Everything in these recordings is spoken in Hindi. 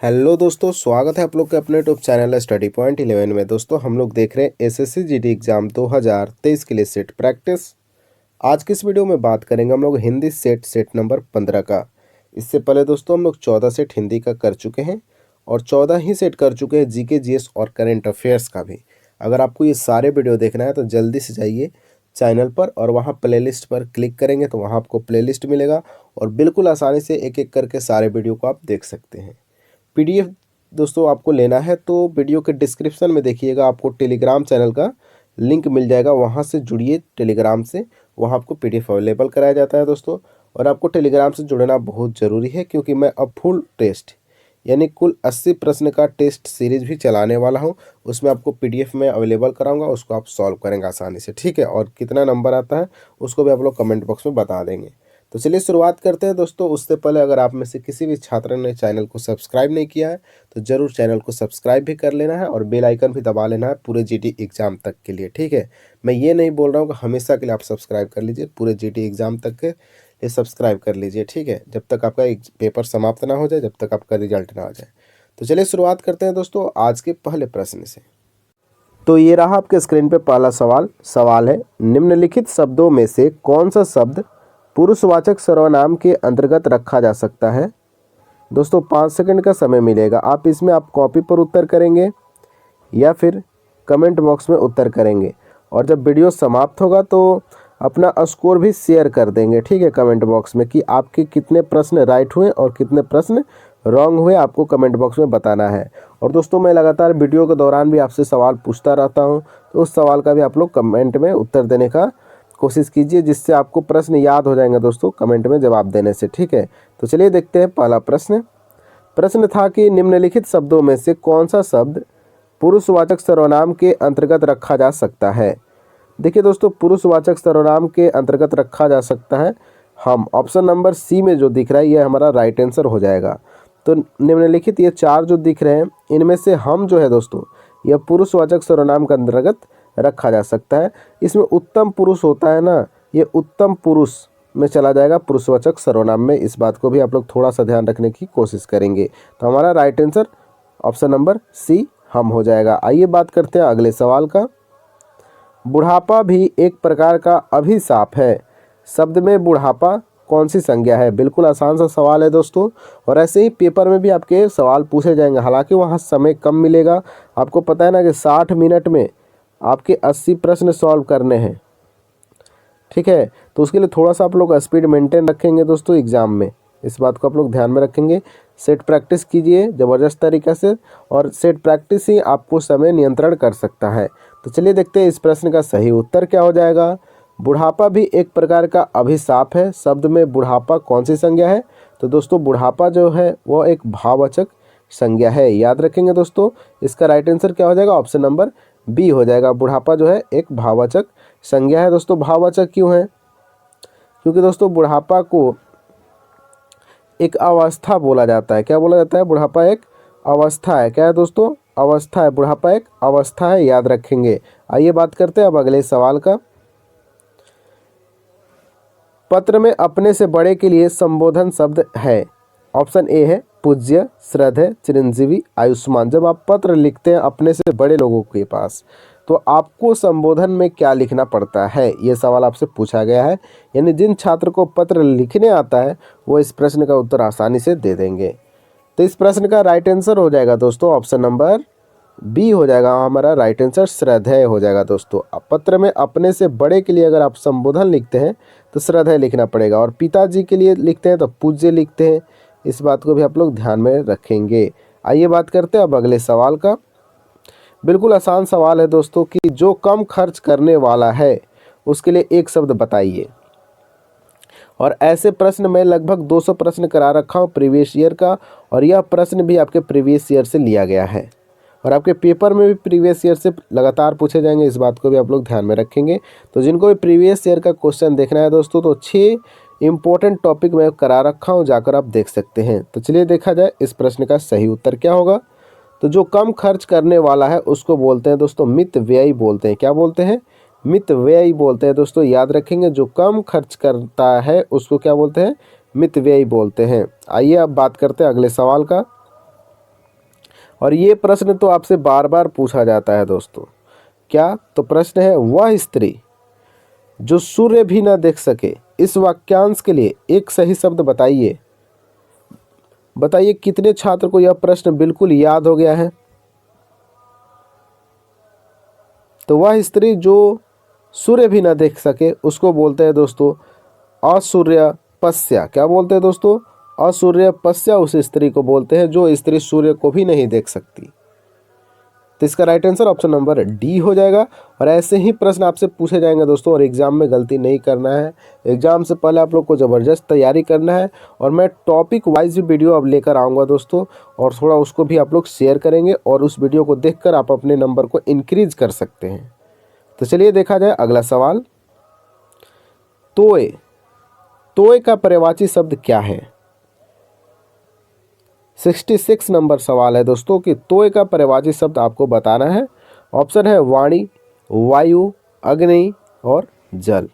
हेलो दोस्तों, स्वागत है आप लोग के अपने यूट्यूब चैनल स्टडी पॉइंट 11 में। दोस्तों हम लोग देख रहे हैं एसएससी जीडी एग्जाम 2023 के लिए सेट प्रैक्टिस। आज की इस वीडियो में बात करेंगे हम लोग हिंदी सेट नंबर 15 का। इससे पहले दोस्तों हम लोग 14 सेट हिंदी का कर चुके हैं और 14 ही सेट कर चुके हैं जीके जीएस और करंट अफेयर्स का भी। अगर आपको ये सारे वीडियो देखना है तो जल्दी से जाइए चैनल पर और वहाँ प्लेलिस्ट पर क्लिक करेंगे तो वहाँ आपको प्लेलिस्ट मिलेगा और बिल्कुल आसानी से एक एक करके सारे वीडियो को आप देख सकते हैं। पीडीएफ दोस्तों आपको लेना है तो वीडियो के डिस्क्रिप्शन में देखिएगा, आपको टेलीग्राम चैनल का लिंक मिल जाएगा, वहाँ से जुड़िए टेलीग्राम से। वहाँ आपको पीडीएफ अवेलेबल कराया जाता है दोस्तों। और आपको टेलीग्राम से जुड़ना बहुत ज़रूरी है क्योंकि मैं अब फुल टेस्ट यानी कुल 80 प्रश्न का टेस्ट सीरीज भी चलाने वाला हूँ। उसमें आपको पीडीएफ में अवेलेबल कराऊंगा, उसको आप सॉल्व करेंगे आसानी से, ठीक है। और कितना नंबर आता है उसको भी आप लोग कमेंट बॉक्स में बता देंगे। तो चलिए शुरुआत करते हैं दोस्तों। उससे पहले अगर आप में से किसी भी छात्र ने चैनल को सब्सक्राइब नहीं किया है तो ज़रूर चैनल को सब्सक्राइब भी कर लेना है और बेल आइकन भी दबा लेना है पूरे जीडी एग्ज़ाम तक के लिए, ठीक है। मैं ये नहीं बोल रहा हूँ कि हमेशा के लिए आप सब्सक्राइब कर लीजिए, पूरे जीडी एग्ज़ाम तक के लिए सब्सक्राइब कर लीजिए, ठीक है। जब तक आपका पेपर समाप्त ना हो जाए, जब तक आपका रिजल्ट ना आ जाए। तो चलिए शुरुआत करते हैं दोस्तों आज के पहले प्रश्न से। तो ये रहा आपके स्क्रीन पे पहला सवाल है, निम्नलिखित शब्दों में से कौन सा शब्द पुरुषवाचक सर्वनाम के अंतर्गत रखा जा सकता है। दोस्तों 5 सेकंड का समय मिलेगा। आप इसमें आप कॉपी पर उत्तर करेंगे या फिर कमेंट बॉक्स में उत्तर करेंगे और जब वीडियो समाप्त होगा तो अपना स्कोर भी शेयर कर देंगे, ठीक है, कमेंट बॉक्स में कि आपके कितने प्रश्न राइट हुए और कितने प्रश्न रॉन्ग हुए, आपको कमेंट बॉक्स में बताना है। और दोस्तों मैं लगातार वीडियो के दौरान भी आपसे सवाल पूछता रहता हूं, तो उस सवाल का भी आप लोग कमेंट में उत्तर देने का कोशिश कीजिए, जिससे आपको प्रश्न याद हो जाएंगे दोस्तों कमेंट में जवाब देने से, ठीक है। तो चलिए देखते हैं पहला प्रश्न था कि निम्नलिखित शब्दों में से कौन सा शब्द पुरुषवाचक सर्वनाम के अंतर्गत रखा जा सकता है। देखिए दोस्तों, पुरुषवाचक सर्वनाम के अंतर्गत रखा जा सकता है हम। ऑप्शन नंबर सी में जो दिख रहा है ये हमारा राइट आंसर हो जाएगा। तो निम्नलिखित ये 4 जो दिख रहे हैं इनमें से हम जो है दोस्तों यह पुरुषवाचक सर्वनाम के अंतर्गत रखा जा सकता है। इसमें उत्तम पुरुष होता है ना, ये उत्तम पुरुष में चला जाएगा पुरुषवाचक सर्वनाम में। इस बात को भी आप लोग थोड़ा सा ध्यान रखने की कोशिश करेंगे। तो हमारा right answer option number C हम हो जाएगा। आइए बात करते हैं अगले सवाल का। बुढ़ापा भी एक प्रकार का अभिशाप है, शब्द में बुढ़ापा कौन सी संज्ञा है। बिल्कुल आसान सा सवाल है दोस्तों और ऐसे ही पेपर में भी आपके सवाल पूछे जाएंगे। हालांकि वहाँ समय कम मिलेगा, आपको पता है ना कि 60 मिनट में आपके 80 प्रश्न सॉल्व करने हैं, ठीक है। तो उसके लिए थोड़ा सा आप लोग स्पीड मेंटेन रखेंगे दोस्तों एग्ज़ाम में, इस बात को आप लोग ध्यान में रखेंगे। सेट प्रैक्टिस कीजिए ज़बरदस्त तरीक़े से और सेट प्रैक्टिस ही आपको समय नियंत्रण कर सकता है। तो चलिए देखते हैं इस प्रश्न का सही उत्तर क्या हो जाएगा। बुढ़ापा भी एक प्रकार का अभिशाप है, शब्द में बुढ़ापा कौन सी संज्ञा है। तो दोस्तों बुढ़ापा जो है वो एक भाववाचक संज्ञा है, याद रखेंगे दोस्तों। इसका राइट आंसर क्या हो जाएगा, ऑप्शन नंबर बी हो जाएगा। बुढ़ापा जो है एक भाववाचक संज्ञा है। दोस्तों भाववाचक क्यों है, क्योंकि दोस्तों बुढ़ापा को एक अवस्था बोला जाता है। क्या बोला जाता है, बुढ़ापा एक अवस्था है। क्या है दोस्तों, अवस्था है। बुढ़ापा एक अवस्था है, याद रखेंगे। आइए बात करते हैं अब अगले सवाल का। पत्र में अपने से बड़े के लिए संबोधन शब्द है। ऑप्शन ए है पूज्य, श्रद्धेय, चिरंजीवी, आयुष्मान। जब आप पत्र लिखते हैं अपने से बड़े लोगों के पास तो आपको संबोधन में क्या लिखना पड़ता है, ये सवाल आपसे पूछा गया है। यानी जिन छात्र को पत्र लिखने आता है वो इस प्रश्न का उत्तर आसानी से दे देंगे। तो इस प्रश्न का राइट आंसर हो जाएगा दोस्तों ऑप्शन नंबर बी हो जाएगा। हमारा राइट आंसर श्रद्धेय हो जाएगा दोस्तों। पत्र में अपने से बड़े के लिए अगर आप संबोधन लिखते हैं तो श्रद्धेय लिखना पड़ेगा और पिताजी के लिए लिखते हैं तो पूज्य लिखते हैं। इस बात को भी आप लोग ध्यान में रखेंगे। आइए बात करते हैं अब अगले सवाल का। बिल्कुल आसान सवाल है दोस्तों कि जो कम खर्च करने वाला है उसके लिए एक शब्द बताइए। और ऐसे प्रश्न मैं लगभग 200 प्रश्न करा रखा हूँ प्रीवियस ईयर का, और यह प्रश्न भी आपके प्रीवियस ईयर से लिया गया है और आपके पेपर में भी प्रीवियस ईयर से लगातार पूछे जाएंगे। इस बात को भी आप लोग ध्यान में रखेंगे। तो जिनको भी प्रीवियस ईयर का क्वेश्चन देखना है दोस्तों तो 6 इंपॉर्टेंट टॉपिक मैं करा रखा हूँ, जाकर आप देख सकते हैं। तो चलिए देखा जाए इस प्रश्न का सही उत्तर क्या होगा। तो जो कम खर्च करने वाला है उसको बोलते हैं दोस्तों मितव्ययी बोलते हैं। क्या बोलते हैं, मितव्ययी बोलते हैं दोस्तों, याद रखेंगे। जो कम खर्च करता है उसको क्या बोलते हैं, मितव्ययी बोलते हैं। आइए अब बात करते हैं अगले सवाल का। और ये प्रश्न तो आपसे बार बार पूछा जाता है दोस्तों। क्या? तो प्रश्न है, वह स्त्री जो सूर्य भी न देख सके, इस वाक्यांश के लिए एक सही शब्द बताइए। बताइए कितने छात्र को यह प्रश्न बिल्कुल याद हो गया है? तो वह स्त्री जो सूर्य भी न देख सके उसको बोलते हैं दोस्तों असूर्यपस्या। क्या बोलते हैं दोस्तों? असूर्यपस्या उस स्त्री को बोलते हैं जो स्त्री सूर्य को भी नहीं देख सकती। तो इसका right answer option number D हो जाएगा। और ऐसे ही प्रश्न आपसे पूछे जाएंगे दोस्तों, और एग्जाम में गलती नहीं करना है। एग्जाम से पहले आप लोग को ज़बरदस्त तैयारी करना है। और मैं टॉपिक वाइज भी वीडियो अब लेकर आऊँगा दोस्तों, और थोड़ा उसको भी आप लोग शेयर करेंगे, और उस वीडियो को देखकर आप अपने नंबर को इंक्रीज कर सकते हैं। तो चलिए देखा जाए अगला सवाल। तोय, तोय का पर्यायवाची शब्द क्या है? 66 नंबर सवाल है दोस्तों कि तोय का पर्यायवाची शब्द आपको बताना है। ऑप्शन है वाणी, वायु, अग्नि और जल।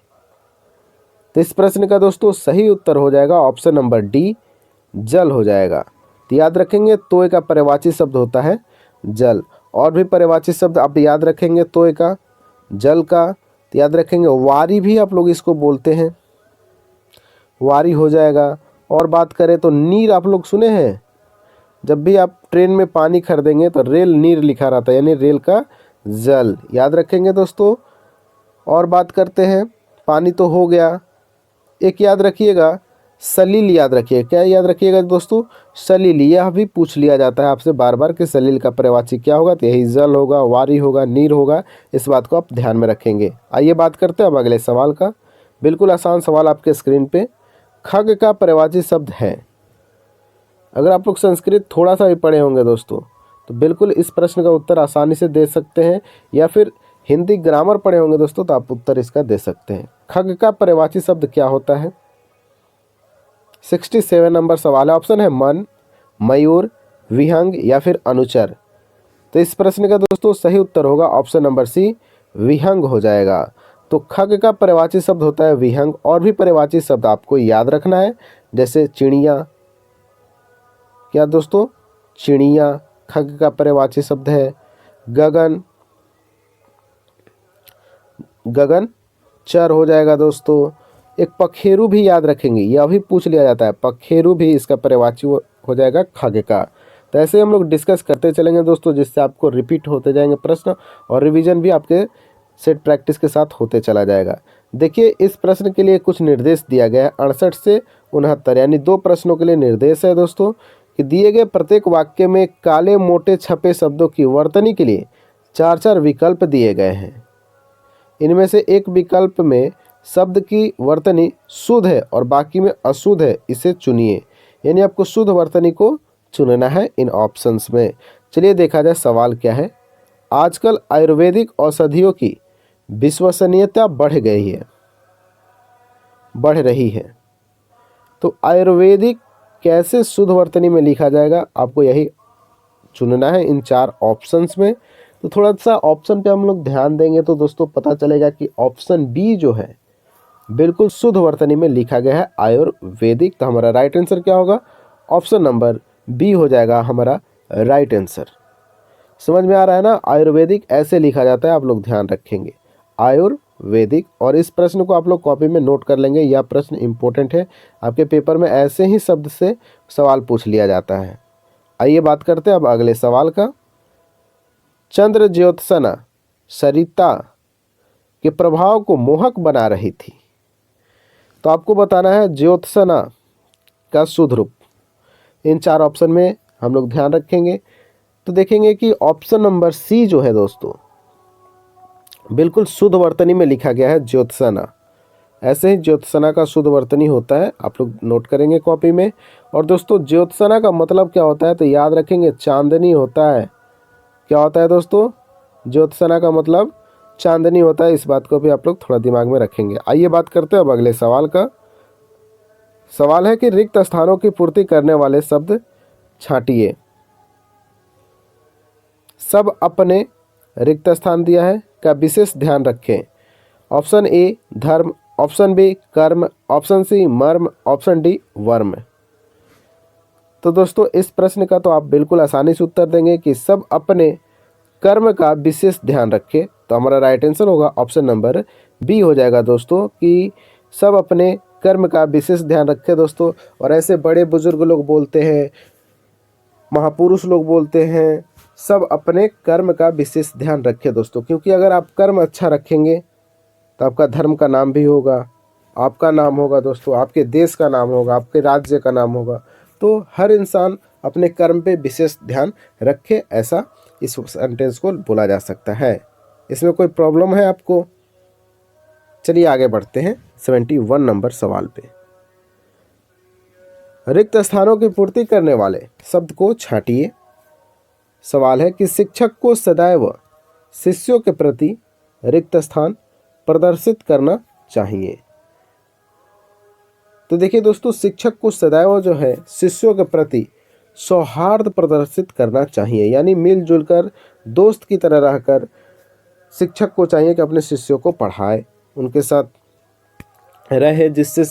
तो इस प्रश्न का दोस्तों सही उत्तर हो जाएगा ऑप्शन नंबर डी, जल हो जाएगा। तो याद रखेंगे तोय का पर्यायवाची शब्द होता है जल। और भी पर्यायवाची शब्द आप याद रखेंगे तोय का, जल का। तो याद रखेंगे वारी भी आप लोग इसको बोलते हैं, वारी हो जाएगा। और बात करें तो नीर आप लोग सुने हैं, जब भी आप ट्रेन में पानी खरीदेंगे तो रेल नीर लिखा रहता है, यानी रेल का जल, याद रखेंगे दोस्तों। और बात करते हैं, पानी तो हो गया, एक याद रखिएगा सलील, याद रखिए। क्या याद रखिएगा दोस्तों? सलील। यह भी पूछ लिया जाता है आपसे बार बार कि सलील का पर्यायवाची क्या होगा। तो यही जल होगा, वारी होगा, नीर होगा। इस बात को आप ध्यान में रखेंगे। आइए बात करते हैं अब अगले सवाल का। बिल्कुल आसान सवाल आपके स्क्रीन पे। खग का पर्यायवाची शब्द है। अगर आप लोग संस्कृत थोड़ा सा भी पढ़े होंगे दोस्तों, तो बिल्कुल इस प्रश्न का उत्तर आसानी से दे सकते हैं, या फिर हिंदी ग्रामर पढ़े होंगे दोस्तों तो आप उत्तर इसका दे सकते हैं। खग का पर्यायवाची शब्द क्या होता है? 67 नंबर सवाल है। ऑप्शन है मन, मयूर, विहंग या फिर अनुचर। तो इस प्रश्न का दोस्तों सही उत्तर होगा ऑप्शन नंबर सी, विहंग हो जाएगा। तो खग का पर्यायवाची शब्द होता है विहंग। और भी पर्यायवाची शब्द आपको याद रखना है, जैसे चिड़िया। क्या दोस्तों? चिड़िया खग का पर्यायवाची शब्द है। गगन, गगन चर हो जाएगा दोस्तों। एक पखेरु भी याद रखेंगे, यह भी पूछ लिया जाता है, पखेरु भी इसका पर्यायवाची हो जाएगा खग का। तो ऐसे हम लोग डिस्कस करते चलेंगे दोस्तों, जिससे आपको रिपीट होते जाएंगे प्रश्न, और रिवीजन भी आपके सेट प्रैक्टिस के साथ होते चला जाएगा। देखिए इस प्रश्न के लिए कुछ निर्देश दिया गया है 68 से 69, यानी 2 प्रश्नों के लिए निर्देश है दोस्तों कि दिए गए प्रत्येक वाक्य में काले मोटे छपे शब्दों की वर्तनी के लिए 4-4 विकल्प दिए गए हैं। इनमें से एक विकल्प में शब्द की वर्तनी शुद्ध है और बाकी में अशुद्ध है, इसे चुनिए। यानी आपको शुद्ध वर्तनी को चुनना है इन ऑप्शंस में। चलिए देखा जाए सवाल क्या है। आजकल आयुर्वेदिक औषधियों की विश्वसनीयता बढ़ गई है, बढ़ रही है। तो आयुर्वेदिक कैसे शुद्ध वर्तनी में लिखा जाएगा, आपको यही चुनना है इन 4 ऑप्शंस में। तो थोड़ा सा ऑप्शन पे हम लोग ध्यान देंगे तो दोस्तों पता चलेगा कि ऑप्शन बी जो है बिल्कुल शुद्ध वर्तनी में लिखा गया है आयुर्वेदिक। तो हमारा राइट आंसर क्या होगा? ऑप्शन नंबर बी हो जाएगा हमारा राइट आंसर। समझ में आ रहा है ना? आयुर्वेदिक ऐसे लिखा जाता है, आप लोग ध्यान रखेंगे आयुर्वेदिक। और इस प्रश्न को आप लोग कॉपी में नोट कर लेंगे, यह प्रश्न इंपॉर्टेंट है, आपके पेपर में ऐसे ही शब्द से सवाल पूछ लिया जाता है। आइए बात करते हैं अब अगले सवाल का। चंद्र ज्योत्सना सरिता के प्रभाव को मोहक बना रही थी। तो आपको बताना है ज्योत्सना का शुद्ध रूप। इन 4 ऑप्शन में हम लोग ध्यान रखेंगे तो देखेंगे कि ऑप्शन नंबर सी जो है दोस्तों बिल्कुल शुद्ध वर्तनी में लिखा गया है ज्योत्सना। ऐसे ही ज्योत्सना का शुद्ध वर्तनी होता है, आप लोग नोट करेंगे कॉपी में। और दोस्तों ज्योत्सना का मतलब क्या होता है, तो याद रखेंगे चांदनी होता है। क्या होता है दोस्तों? ज्योत्सना का मतलब चांदनी होता है। इस बात को भी आप लोग थोड़ा दिमाग में रखेंगे। आइए बात करते हैं अब अगले सवाल का। सवाल है कि रिक्त स्थानों की पूर्ति करने वाले शब्द छांटिए। सब अपने रिक्त स्थान दिया है, का विशेष ध्यान रखें। ऑप्शन ए धर्म, ऑप्शन बी कर्म, ऑप्शन सी मर्म, ऑप्शन डी वर्म। तो दोस्तों इस प्रश्न का तो आप बिल्कुल आसानी से उत्तर देंगे कि सब अपने कर्म का विशेष ध्यान रखें। तो हमारा राइट आंसर होगा ऑप्शन नंबर बी हो जाएगा दोस्तों, कि सब अपने कर्म का विशेष ध्यान रखें दोस्तों। और ऐसे बड़े बुजुर्ग लोग बोलते हैं, महापुरुष लोग बोलते हैं, सब अपने कर्म का विशेष ध्यान रखें दोस्तों, क्योंकि अगर आप कर्म अच्छा रखेंगे तो आपका धर्म का नाम भी होगा, आपका नाम होगा दोस्तों, आपके देश का नाम होगा, आपके राज्य का नाम होगा। तो हर इंसान अपने कर्म पे विशेष ध्यान रखे, ऐसा इस सेंटेंस को बोला जा सकता है। इसमें कोई प्रॉब्लम है आपको? चलिए आगे बढ़ते हैं 71 नंबर सवाल पे। रिक्त स्थानों की पूर्ति करने वाले शब्द को छांटिए। सवाल है कि शिक्षक को सदैव शिष्यों के प्रति रिक्त स्थान प्रदर्शित करना चाहिए। तो देखिए दोस्तों, शिक्षक को सदैव जो है शिष्यों के प्रति सौहार्द प्रदर्शित करना चाहिए, यानी मिलजुल कर दोस्त की तरह रहकर शिक्षक को चाहिए कि अपने शिष्यों को पढ़ाए, उनके साथ रहे, जिससे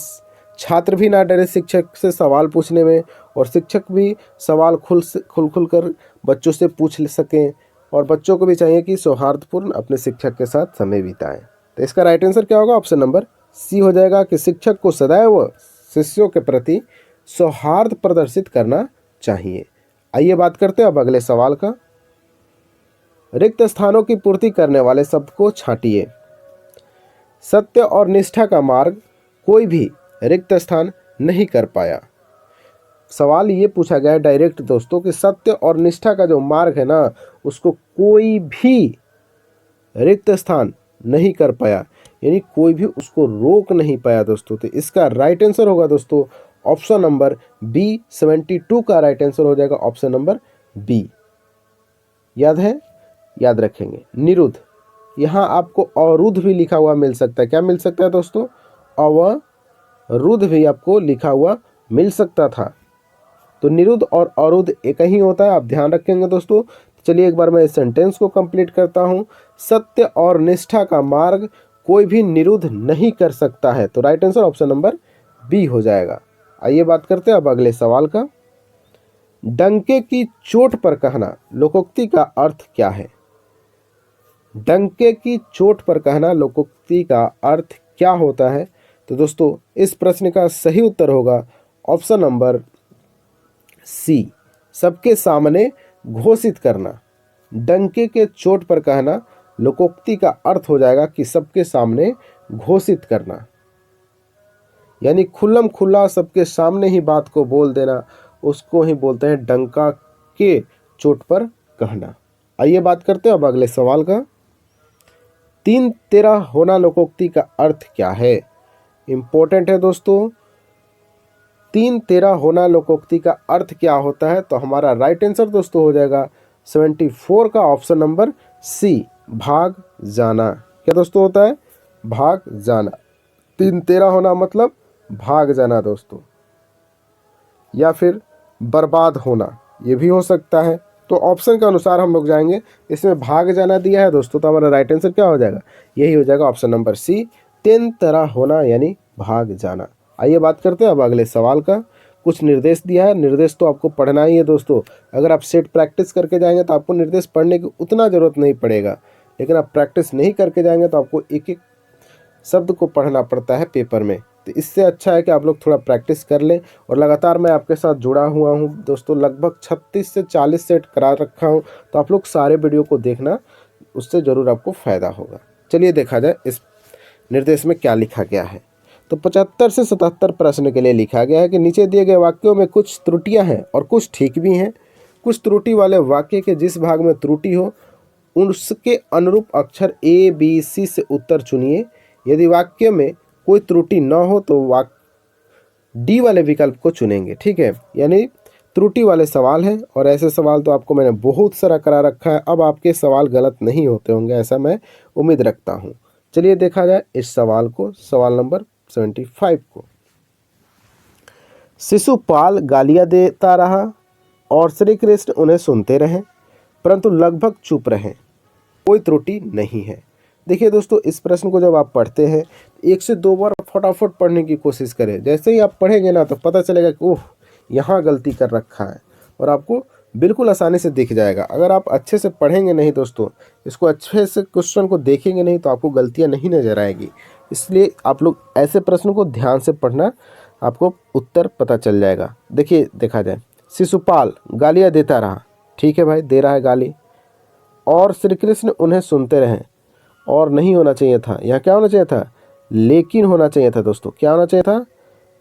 छात्र भी ना डरे शिक्षक से सवाल पूछने में, और शिक्षक भी सवाल खुल कर बच्चों से पूछ सकें, और बच्चों को भी चाहिए कि सौहार्दपूर्ण अपने शिक्षक के साथ समय बिताएं। तो इसका राइट आंसर क्या होगा? ऑप्शन नंबर सी हो जाएगा, कि शिक्षक को सदैव शिष्यों के प्रति सौहार्द प्रदर्शित करना चाहिए। आइए बात करते हैं अब अगले सवाल का। रिक्त स्थानों की पूर्ति करने वाले शब्द को छांटिए। सत्य और निष्ठा का मार्ग कोई भी रिक्त स्थान नहीं कर पाया। सवाल ये पूछा गया है डायरेक्ट दोस्तों कि सत्य और निष्ठा का जो मार्ग है ना, उसको कोई भी रिक्त स्थान नहीं कर पाया, यानी कोई भी उसको रोक नहीं पाया दोस्तों। तो इसका राइट आंसर होगा दोस्तों ऑप्शन नंबर बी। 72 का राइट आंसर हो जाएगा ऑप्शन नंबर बी। याद है, याद रखेंगे। निरुद्ध, यहाँ आपको अवरुद्ध भी लिखा हुआ मिल सकता है। क्या मिल सकता है दोस्तों? अवरुद्ध भी आपको लिखा हुआ मिल सकता था। तो निरुद्ध और अवरुद्ध एक ही होता है, आप ध्यान रखेंगे दोस्तों। चलिए एक बार मैं इस सेंटेंस को कंप्लीट करता हूँ। सत्य और निष्ठा का मार्ग कोई भी निरुद्ध नहीं कर सकता है। तो right answer option number B हो जाएगा। आइए बात करते हैं अब अगले सवाल का। डंके की चोट पर कहना लोकोक्ति का अर्थ क्या है? डंके की चोट पर कहना लोकोक्ति का अर्थ क्या होता है? तो दोस्तों इस प्रश्न का सही उत्तर होगा ऑप्शन नंबर सी, सबके सामने घोषित करना। डंके के चोट पर कहना लोकोक्ति का अर्थ हो जाएगा कि सबके सामने घोषित करना, यानी खुल्लम खुल्ला सबके सामने ही बात को बोल देना, उसको ही बोलते हैं डंका के चोट पर कहना। आइए बात करते हैं अब अगले सवाल का। 3-13 होना लोकोक्ति का अर्थ क्या है? इंपॉर्टेंट है दोस्तों। 3-13 होना लोकोक्ति का अर्थ क्या होता है? तो हमारा राइट आंसर दोस्तों हो जाएगा 74 का ऑप्शन नंबर सी, भाग जाना। क्या दोस्तों होता है? भाग जाना। 3-13 होना मतलब भाग जाना दोस्तों, या फिर बर्बाद होना, ये भी हो सकता है। तो ऑप्शन के अनुसार हम लोग जाएंगे। इसमें भाग जाना दिया है दोस्तों, तो हमारा राइट आंसर क्या हो जाएगा? यही हो जाएगा ऑप्शन नंबर सी, 3-13 होना यानी भाग जाना। आइए बात करते हैं अब अगले सवाल का। कुछ निर्देश दिया है, निर्देश तो आपको पढ़ना ही है दोस्तों। अगर आप सेट प्रैक्टिस करके जाएंगे तो आपको निर्देश पढ़ने की उतना ज़रूरत नहीं पड़ेगा, लेकिन आप प्रैक्टिस नहीं करके जाएंगे तो आपको एक एक शब्द को पढ़ना पड़ता है पेपर में। तो इससे अच्छा है कि आप लोग थोड़ा प्रैक्टिस कर लें। और लगातार मैं आपके साथ जुड़ा हुआ हूं दोस्तों, लगभग 36 से 40 सेट करा रखा हूं, तो आप लोग सारे वीडियो को देखना, उससे ज़रूर आपको फ़ायदा होगा। चलिए देखा जाए इस निर्देश में क्या लिखा गया है। तो 75 से 77 प्रश्न के लिए लिखा गया है कि नीचे दिए गए वाक्यों में कुछ त्रुटियां हैं और कुछ ठीक भी हैं। कुछ त्रुटि वाले वाक्य के जिस भाग में त्रुटि हो उसके अनुरूप अक्षर ए बी सी से उत्तर चुनिए। यदि वाक्य में कोई त्रुटि न हो तो डी वाले विकल्प को चुनेंगे। ठीक है, यानी त्रुटि वाले सवाल हैं, और ऐसे सवाल तो आपको मैंने बहुत सारा करा रखा है। अब आपके सवाल गलत नहीं होते होंगे, ऐसा मैं उम्मीद रखता हूँ। चलिए देखा जाए इस सवाल को, सवाल नंबर 75 को। शिशुपाल गालियां देता रहा और श्री कृष्ण उन्हें सुनते रहे, परंतु लगभग चुप रहे। कोई त्रुटि नहीं है। देखिए दोस्तों, इस प्रश्न को जब आप पढ़ते हैं 1 से 2 बार फटाफट पढ़ने की कोशिश करें। जैसे ही आप पढ़ेंगे ना तो पता चलेगा कि ओह, यहाँ गलती कर रखा है, और आपको बिल्कुल आसानी से दिख जाएगा। अगर आप अच्छे से पढ़ेंगे नहीं दोस्तों, इसको अच्छे से क्वेश्चन को देखेंगे नहीं, तो आपको गलतियाँ नहीं नज़र आएगी। इसलिए आप लोग ऐसे प्रश्न को ध्यान से पढ़ना, आपको उत्तर पता चल जाएगा। देखिए, देखा जाए, शिशुपाल गालियाँ देता रहा, ठीक है भाई, दे रहा है गाली, और श्री कृष्ण उन्हें सुनते रहे, और नहीं होना चाहिए था, यहाँ क्या होना चाहिए था, लेकिन होना चाहिए था दोस्तों। क्या होना चाहिए था,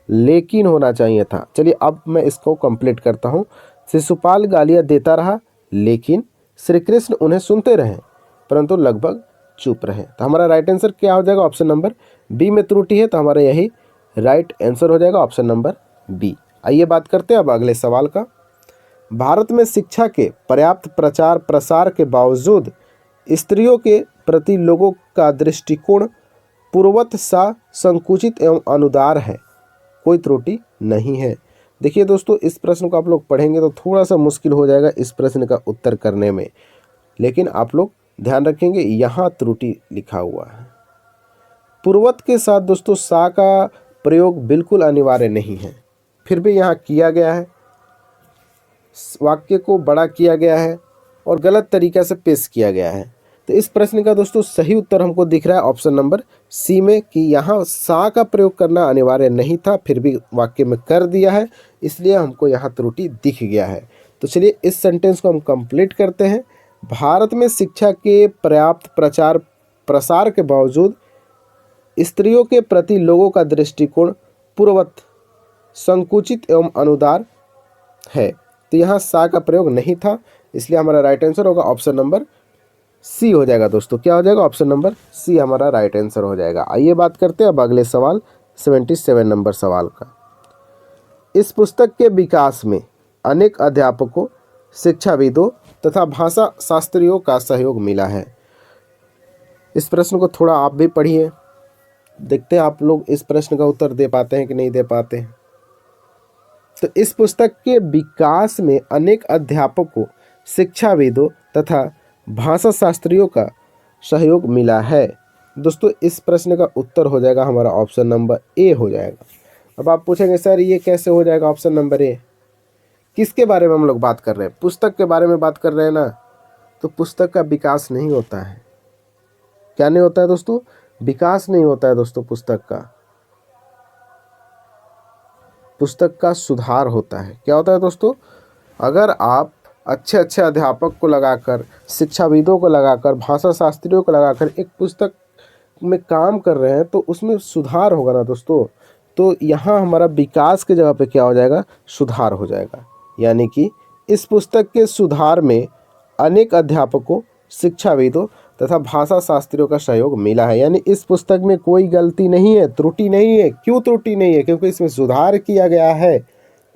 लेकिन होना चाहिए था। चलिए अब मैं इसको कंप्लीट करता हूँ। शिशुपाल गालियाँ देता रहा, लेकिन श्री कृष्ण उन्हें सुनते रहे, परंतु लगभग चुप रहे। तो हमारा राइट आंसर क्या हो जाएगा, ऑप्शन नंबर बी में त्रुटि है, तो हमारा यही राइट आंसर हो जाएगा, ऑप्शन नंबर बी। आइए बात करते हैं अब अगले सवाल का। भारत में शिक्षा के पर्याप्त प्रचार प्रसार के बावजूद स्त्रियों के प्रति लोगों का दृष्टिकोण पूर्वत सा संकुचित एवं अनुदार है, कोई त्रुटि नहीं है। देखिए दोस्तों, इस प्रश्न को आप लोग पढ़ेंगे तो थोड़ा सा मुश्किल हो जाएगा इस प्रश्न का उत्तर करने में, लेकिन आप लोग ध्यान रखेंगे यहाँ त्रुटि लिखा हुआ है। पूर्वत के साथ दोस्तों सा का प्रयोग बिल्कुल अनिवार्य नहीं है, फिर भी यहाँ किया गया है, वाक्य को बड़ा किया गया है और गलत तरीक़ा से पेश किया गया है। तो इस प्रश्न का दोस्तों सही उत्तर हमको दिख रहा है ऑप्शन नंबर सी में, कि यहाँ सा का प्रयोग करना अनिवार्य नहीं था, फिर भी वाक्य में कर दिया है, इसलिए हमको यहाँ त्रुटि दिख गया है। तो चलिए इस सेंटेंस को हम कंप्लीट करते हैं। भारत में शिक्षा के पर्याप्त प्रचार प्रसार के बावजूद स्त्रियों के प्रति लोगों का दृष्टिकोण पूर्वत संकुचित एवं अनुदार है। तो यहाँ सा का प्रयोग नहीं था, इसलिए हमारा राइट आंसर होगा ऑप्शन नंबर सी हो जाएगा दोस्तों। क्या हो जाएगा, ऑप्शन नंबर सी हमारा राइट आंसर हो जाएगा। आइए बात करते हैं अब अगले सवाल 77 नंबर सवाल का। इस पुस्तक के विकास में अनेक अध्यापकों, शिक्षाविदों तथा भाषा शास्त्रियों का सहयोग मिला है। इस प्रश्न को थोड़ा आप भी पढ़िए, देखते हैं आप लोग इस प्रश्न का उत्तर दे पाते हैं कि नहीं दे पाते हैं। तो इस पुस्तक के विकास में अनेक अध्यापकों, शिक्षाविदों तथा भाषा शास्त्रियों का सहयोग मिला है। दोस्तों इस प्रश्न का उत्तर हो जाएगा हमारा ऑप्शन नंबर ए हो जाएगा। अब आप पूछेंगे सर ये कैसे हो जाएगा ऑप्शन नंबर ए, किसके बारे में हम लोग बात कर रहे हैं, पुस्तक के बारे में बात कर रहे हैं ना। तो पुस्तक का विकास नहीं होता है, क्या नहीं होता है दोस्तों, विकास नहीं होता है दोस्तों, पुस्तक का सुधार होता है। क्या होता है दोस्तों, अगर आप अच्छे अच्छे अध्यापक को लगाकर, शिक्षाविदों को लगाकर, भाषा शास्त्रियों को लगाकर एक पुस्तक में काम कर रहे हैं, तो उसमें सुधार होगा ना दोस्तों। तो यहाँ हमारा विकास के जगह पे क्या हो जाएगा, सुधार हो जाएगा। यानी कि इस पुस्तक के सुधार में अनेक अध्यापकों, शिक्षाविदों तथा भाषा शास्त्रियों का सहयोग मिला है। यानी इस पुस्तक में कोई गलती नहीं है, त्रुटि नहीं है। क्यों त्रुटि नहीं है, क्योंकि इसमें सुधार किया गया है।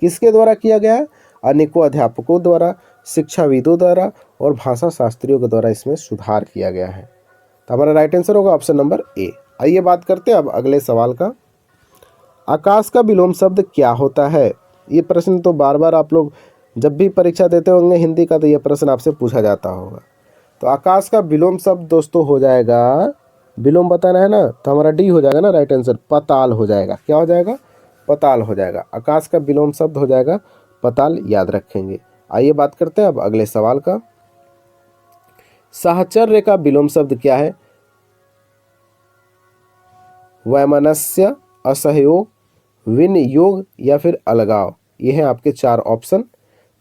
किसके द्वारा किया गया है, अनेकों अध्यापकों द्वारा, शिक्षाविदों द्वारा और भाषा शास्त्रियों के द्वारा इसमें सुधार किया गया है। तो हमारा राइट आंसर होगा ऑप्शन नंबर ए। आइए बात करते हैं अब अगले सवाल का। आकाश का विलोम शब्द क्या होता है। ये प्रश्न तो बार बार आप लोग जब भी परीक्षा देते होंगे हिंदी का, तो ये प्रश्न आपसे पूछा जाता होगा। तो आकाश का विलोम शब्द दोस्तों हो जाएगा, विलोम बताना है ना, तो हमारा डी हो जाएगा ना राइट आंसर, पताल हो जाएगा। क्या हो जाएगा, पताल हो जाएगा। आकाश का विलोम शब्द हो जाएगा पताल, याद रखेंगे। आइए बात करते हैं अब अगले सवाल का। साहचर्य का विलोम शब्द क्या है। वैमनस्य, असहयोग, विनियोग या फिर अलगाव। ये हैं आपके चार ऑप्शन।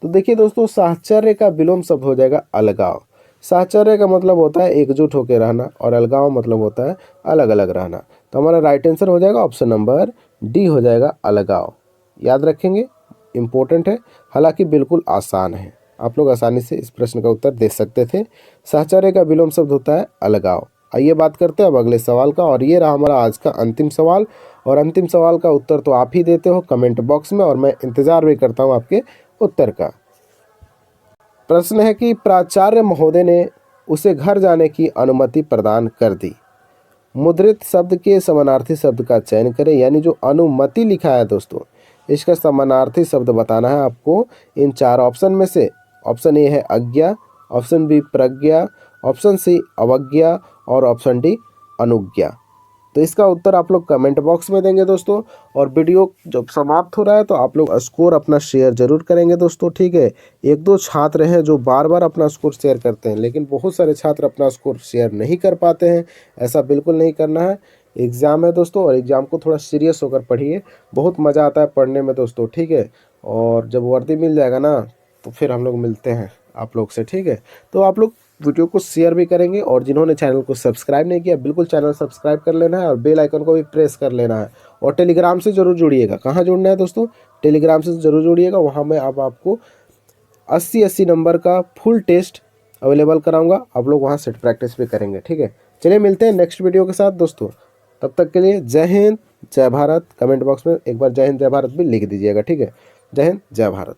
तो देखिए दोस्तों, साहचर्य का विलोम शब्द हो जाएगा अलगाव। साहचर्य का मतलब होता है एकजुट होकर रहना और अलगाव मतलब होता है अलग अलग रहना। तो हमारा राइट आंसर हो जाएगा ऑप्शन नंबर डी हो जाएगा, अलगाव। याद रखेंगे, इम्पोर्टेंट है, हालांकि बिल्कुल आसान है, आप लोग आसानी से इस प्रश्न का उत्तर दे सकते थे। साहचर्य का विलोम शब्द होता है अलगाव। आइए बात करते हैं अब अगले सवाल का, और ये रहा हमारा आज का अंतिम सवाल। और अंतिम सवाल का उत्तर तो आप ही देते हो कमेंट बॉक्स में, और मैं इंतज़ार भी करता हूँ आपके उत्तर का। प्रश्न है कि प्राचार्य महोदय ने उसे घर जाने की अनुमति प्रदान कर दी। मुद्रित शब्द के समानार्थी शब्द का चयन करें। यानी जो अनुमति लिखा है दोस्तों, इसका समानार्थी शब्द बताना है आपको इन चार ऑप्शन में से। ऑप्शन ए है आज्ञा, ऑप्शन बी प्रज्ञा, ऑप्शन सी अवज्ञा और ऑप्शन डी अनुज्ञा। तो इसका उत्तर आप लोग कमेंट बॉक्स में देंगे दोस्तों। और वीडियो जब समाप्त हो रहा है तो आप लोग स्कोर अपना शेयर जरूर करेंगे दोस्तों, ठीक है। एक दो छात्र हैं जो बार बार अपना स्कोर शेयर करते हैं, लेकिन बहुत सारे छात्र अपना स्कोर शेयर नहीं कर पाते हैं। ऐसा बिल्कुल नहीं करना है। एग्ज़ाम है दोस्तों, और एग्ज़ाम को थोड़ा सीरियस होकर पढ़िए। बहुत मज़ा आता है पढ़ने में दोस्तों, ठीक है। और जब वर्दी मिल जाएगा ना तो फिर हम लोग मिलते हैं आप लोग से, ठीक है। तो आप लोग वीडियो को शेयर भी करेंगे, और जिन्होंने चैनल को सब्सक्राइब नहीं किया बिल्कुल चैनल सब्सक्राइब कर लेना है, और बेल आइकन को भी प्रेस कर लेना है। और टेलीग्राम से ज़रूर जुड़िएगा। कहाँ जुड़ना है दोस्तों? टेलीग्राम से ज़रूर जुड़िएगा। वहाँ मैं अब आपको 80 नंबर का फुल टेस्ट अवेलेबल कराऊंगा। आप लोग वहाँ सेट प्रैक्टिस भी करेंगे, ठीक है। चलिए मिलते हैं नेक्स्ट वीडियो के साथ दोस्तों। तब तक के लिए जय हिंद जय भारत। कमेंट बॉक्स में एक बार जय हिंद जय भारत भी लिख दीजिएगा, ठीक है। जय हिंद जय भारत।